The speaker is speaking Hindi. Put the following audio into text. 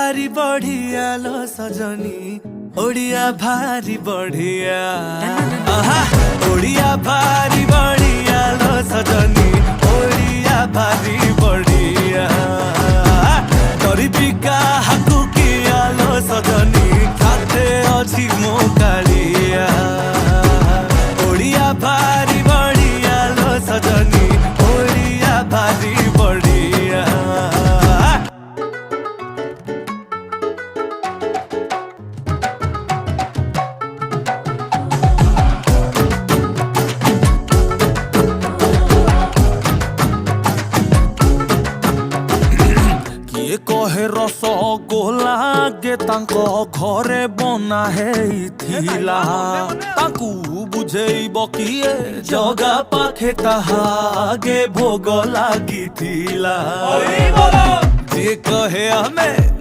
भारी बढ़िया लो सजनी ओडिया भारी बढ़िया ओडिया भारी बढ़िया लो सजनी ओडिया भारी बढ़िया गरीबी का हाकु किया लो सजनी खाते अच्छी मो कालिया ओडिया भारी बढ़िया लो सजनी ओडिया भारी बढ़िया कहे रस गोला गे तांको घरे बना हेइथिला तांकु बुझेइब किए जगा पाखे ताहागे भोग लागिथिला जे कहे हमें